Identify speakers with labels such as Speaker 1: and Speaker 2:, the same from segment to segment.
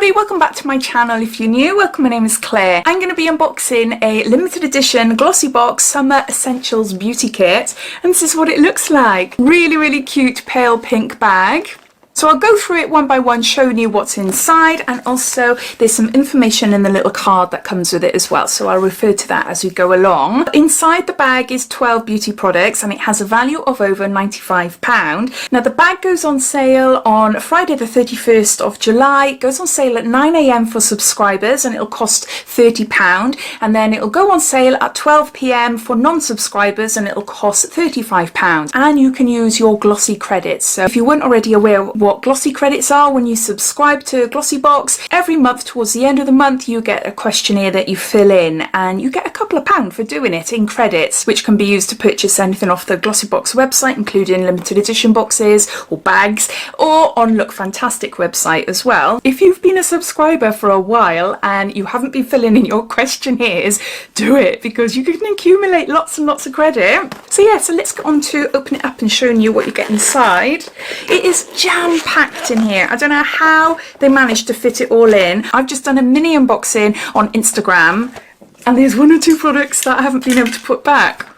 Speaker 1: everybody, welcome back to my channel. If you're new, welcome, my name is Claire. I'm going to be unboxing a limited edition Glossybox Summer Essentials Beauty Kit, and this is what it looks like. Really cute pale pink bag. So I'll go through it one by one, showing you what's inside, and also there's some information in the little card that comes with it as well, so I'll refer to that as we go along. Inside the bag is 12 beauty products and it has a value of over £95. Now the bag goes on sale on Friday the 31st of July. It goes on sale at 9 AM for subscribers and it'll cost £30, and then it'll go on sale at 12 PM for non-subscribers and it'll cost £35, and you can use your glossy credits. So if you weren't already aware what glossy credits are, when you subscribe to Glossybox, every month towards the end of the month you get a questionnaire that you fill in and you get a couple of pounds for doing it in credits, which can be used to purchase anything off the Glossybox website, including limited edition boxes or bags, or on Look Fantastic website as well. If you've been a subscriber for a while and you haven't been filling in your questionnaires, do it, because you can accumulate lots and lots of credit. So yeah, so let's get on to open it up and showing you what you get inside. It is jam-packed in here. I don't know how they managed to fit it all in. I've just done a mini unboxing on Instagram and there's one or two products that I haven't been able to put back.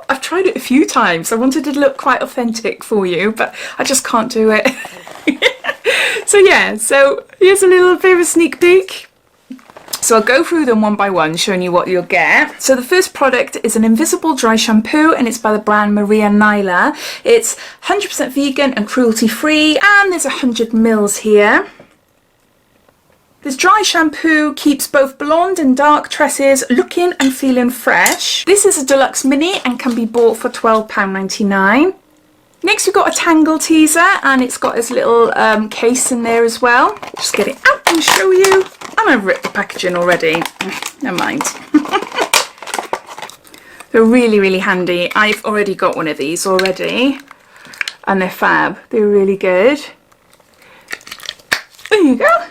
Speaker 1: I've tried it a few times. I wanted it to look quite authentic for you, but I just can't do it. So yeah, so here's a little bit of a sneak peek. So I'll go through them one by one, showing you what you'll get. So the first product is an invisible dry shampoo, and it's by the brand Maria Nyla. It's 100% vegan and cruelty free, and there's 100 mils here. This dry shampoo keeps both blonde and dark tresses looking and feeling fresh. This is a deluxe mini and can be bought for £12.99. Next we've got a Tangle Teezer, and it's got this little case in there as well. Just get it out and show you. And I've ripped the packaging already. Never mind. They're really handy. I've already got one of these already, and they're fab. They're really good. There you go.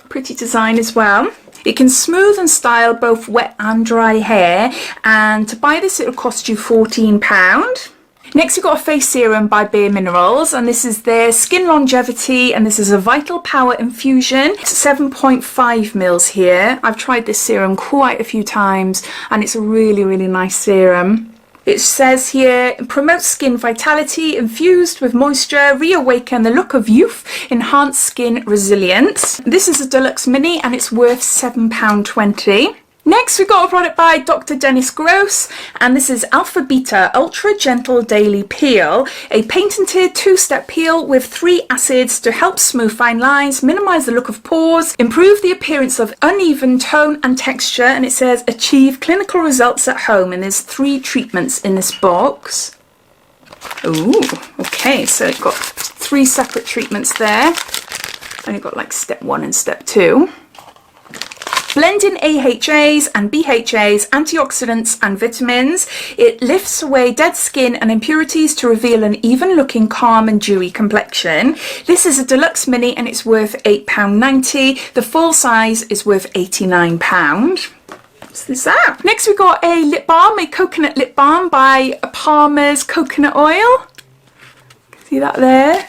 Speaker 1: Pretty design as well. It can smooth and style both wet and dry hair, and to buy this it'll cost you £14. Next we've got a face serum by Bare Minerals, and this is their Skin Longevity, and this is a Vital Power Infusion. It's 7.5 mils here. I've tried this serum quite a few times and it's a really nice serum. It says here, promotes skin vitality, infused with moisture, reawaken the look of youth, enhance skin resilience. This is a deluxe mini and it's worth £7.20. Next we've got a product by Dr. Dennis Gross, and this is Alpha Beta Ultra Gentle Daily Peel, a patented 2-step peel with 3 acids to help smooth fine lines, minimise the look of pores, improve the appearance of uneven tone and texture, and it says achieve clinical results at home, and there's 3 treatments in this box. Ooh, okay, so it's got 3 separate treatments there, and you've got like step 1 and step 2. Blending AHAs and BHAs, antioxidants and vitamins. It lifts away dead skin and impurities to reveal an even looking, calm and dewy complexion. This is a deluxe mini and it's worth £8.90. The full size is worth £89. What's this out? Next we've got a lip balm, a coconut lip balm by Palmer's Coconut Oil. See that there?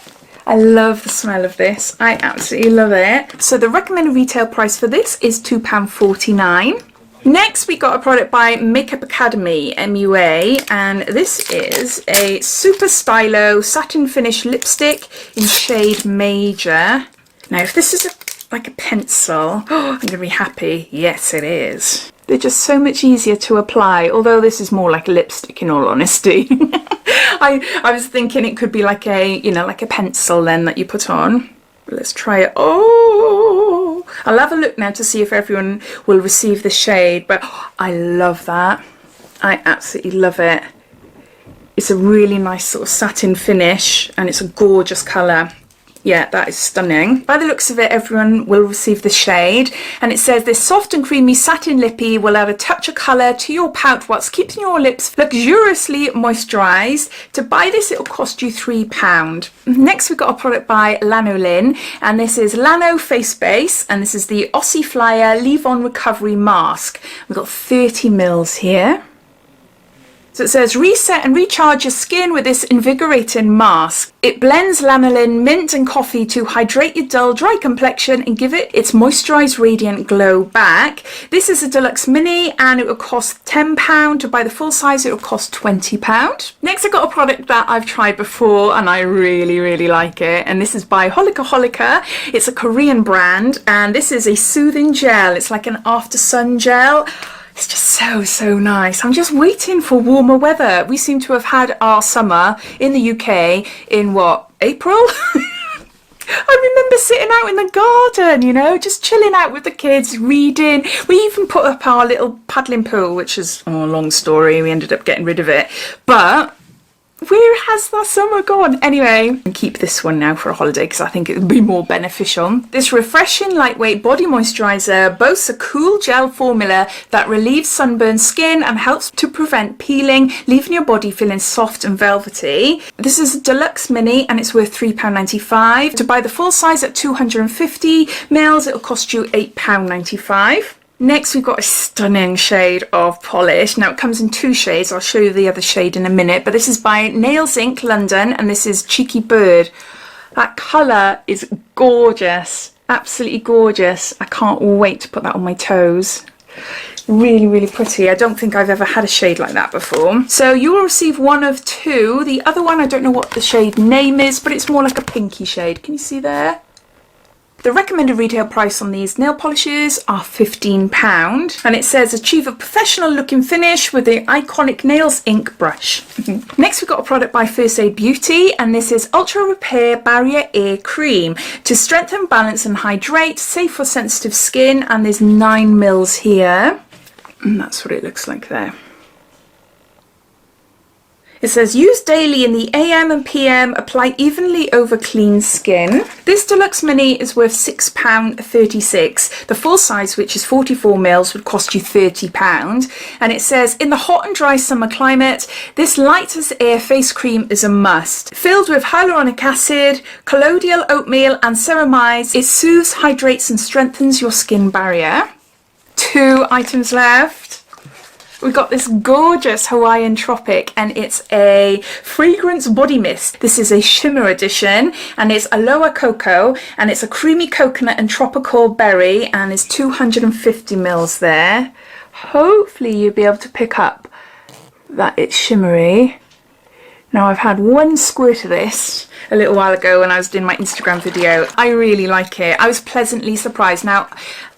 Speaker 1: I love the smell of this. I absolutely love it. So the recommended retail price for this is £2.49. Next we got a product by Makeup Academy MUA, and this is a Super Stylo Satin Finish Lipstick in shade Major. Now if this is like a pencil, I'm going to be happy. Yes it is. They're just so much easier to apply, although this is more like a lipstick in all honesty. I was thinking it could be like a, you know, like a pencil then that you put on. But let's try it. Oh, I'll have a look now to see if everyone will receive the shade, but I love that. I absolutely love it. It's a really nice sort of satin finish and it's a gorgeous colour. Yeah, that is stunning. By the looks of it, everyone will receive the shade. And it says this soft and creamy satin lippy will add a touch of colour to your pout whilst keeping your lips luxuriously moisturised. To buy this, it will cost you £3. Next, we've got a product by Lanolips, and this is Lano Face Base, and this is the Aussie Flyer Leave-On Recovery Mask. We've got 30 mils here. So it says reset and recharge your skin with this invigorating mask. It blends lanolin, mint and coffee to hydrate your dull, dry complexion and give it its moisturised, radiant glow back. This is a deluxe mini and it will cost £10. To buy the full size, it will cost £20. Next, I got a product that I've tried before and I really like it. And this is by Holika Holika. It's a Korean brand and this is a soothing gel. It's like an after sun gel. It's just so nice. I'm just waiting for warmer weather. We seem to have had our summer in the UK in what, April? I remember sitting out in the garden, you know, just chilling out with the kids, reading. We even put up our little paddling pool, which is a long story. We ended up getting rid of it. But where has that summer gone? Anyway, I'll keep this one now for a holiday because I think it would be more beneficial. This refreshing lightweight body moisturiser boasts a cool gel formula that relieves sunburned skin and helps to prevent peeling, leaving your body feeling soft and velvety. This is a deluxe mini and it's worth £3.95. To buy the full size at 250ml, it'll cost you £8.95. Next, we've got a stunning shade of polish. Now, it comes in two shades. I'll show you the other shade in a minute. But this is by Nails.INC London, and this is Cheeky Bird. That colour is gorgeous. Absolutely gorgeous. I can't wait to put that on my toes. Really pretty. I don't think I've ever had a shade like that before. So you will receive one of two. The other one, I don't know what the shade name is, but it's more like a pinky shade. Can you see there? The recommended retail price on these nail polishes are £15 and it says achieve a professional looking finish with the iconic Nails.INC brush. Next, we've got a product by First Aid Beauty and this is Ultra Repair Barrier Air Cream to strengthen, balance and hydrate, safe for sensitive skin, and there's 9ml here and that's what it looks like there. It says use daily in the AM and PM, apply evenly over clean skin. This deluxe mini is worth £6.36. The full size, which is 44ml, would cost you £30. And it says in the hot and dry summer climate, this light as air face cream is a must. Filled with hyaluronic acid, colloidal oatmeal and ceramides, it soothes, hydrates and strengthens your skin barrier. 2 items left. We've got this gorgeous Hawaiian Tropic and it's a fragrance body mist. This is a shimmer edition and it's aloe cocoa and it's a creamy coconut and tropical berry and it's 250ml there. Hopefully you'll be able to pick up that it's shimmery. Now I've had one squirt of this a little while ago when I was doing my Instagram video. I really like it. I was pleasantly surprised. Now,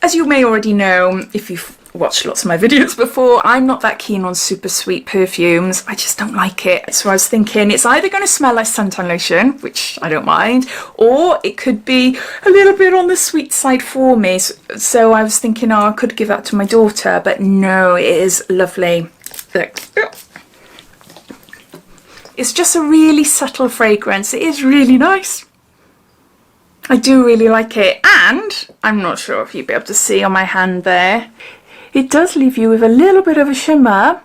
Speaker 1: as you may already know, if you've watched lots of my videos before, I'm not that keen on super sweet perfumes. I just don't like it. So I was thinking it's either going to smell like suntan lotion, which I don't mind, or it could be a little bit on the sweet side for me. So I was thinking, oh, I could give that to my daughter, but no, it is lovely. Look. It's just a really subtle fragrance. It is really nice. I do really like it. And I'm not sure if you'll be able to see on my hand there, it does leave you with a little bit of a shimmer.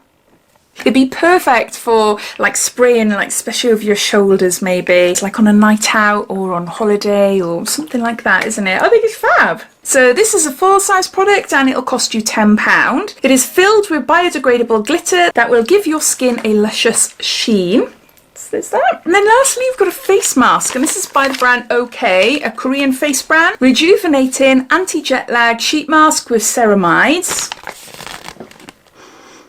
Speaker 1: It'd be perfect for like spraying, like especially over your shoulders maybe. It's like on a night out or on holiday or something like that, isn't it? I think it's fab. So this is a full size product and it'll cost you £10. It is filled with biodegradable glitter that will give your skin a luscious sheen. So there's that. And then lastly, you've got a face mask, and this is by the brand OK, a Korean face brand. Rejuvenating anti-jet lag sheet mask with ceramides.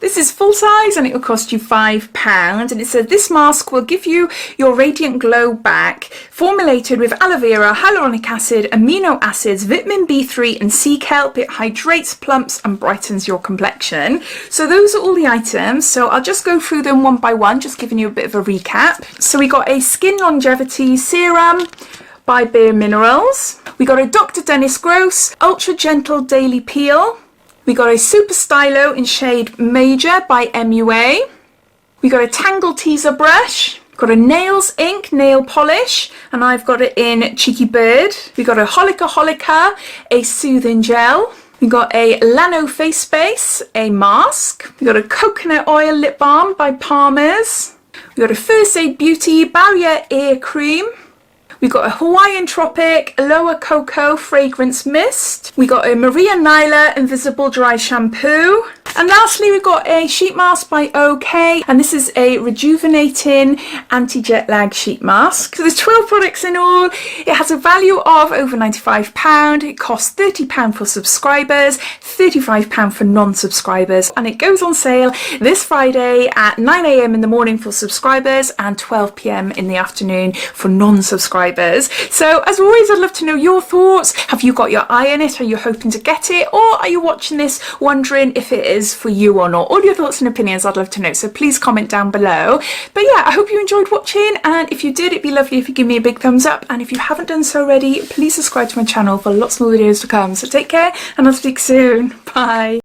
Speaker 1: This is full size and it will cost you £5 and it says this mask will give you your radiant glow back. Formulated with aloe vera, hyaluronic acid, amino acids, vitamin B3 and sea kelp, it hydrates, plumps and brightens your complexion. So those are all the items. So I'll just go through them one by one, just giving you a bit of a recap. So we got a skin longevity serum by Bare Minerals. We got a Dr. Dennis Gross Ultra Gentle Daily Peel. We got a Super Stylo in shade Major by MUA. We got a Tangle Teezer brush. Got a Nails.INC nail polish, and I've got it in Cheeky Bird. We got a Holika Holika, a soothing gel. We got a Lano face base, a mask. We got a coconut oil lip balm by Palmer's. We got a First Aid Beauty barrier ear cream. We got a Hawaiian Tropic Aloe Cocoa Fragrance Mist. We got a Maria Nyla Invisible Dry Shampoo. And lastly, we've got a sheet mask by OK, and this is a rejuvenating anti-jet lag sheet mask. So there's 12 products in all. It has a value of over £95. It costs £30 for subscribers, £35 for non-subscribers, and it goes on sale this Friday at 9 AM in the morning for subscribers and 12 PM in the afternoon for non-subscribers. So as always, I'd love to know your thoughts. Have you got your eye on it? Are you hoping to get it? Or are you watching this wondering if it is for you or not? All your thoughts and opinions, I'd love to know. So please comment down below. But yeah, I hope you enjoyed watching. And if you did, it'd be lovely if you give me a big thumbs up. And if you haven't done so already, please subscribe to my channel for lots more videos to come. So take care and I'll speak soon. Bye.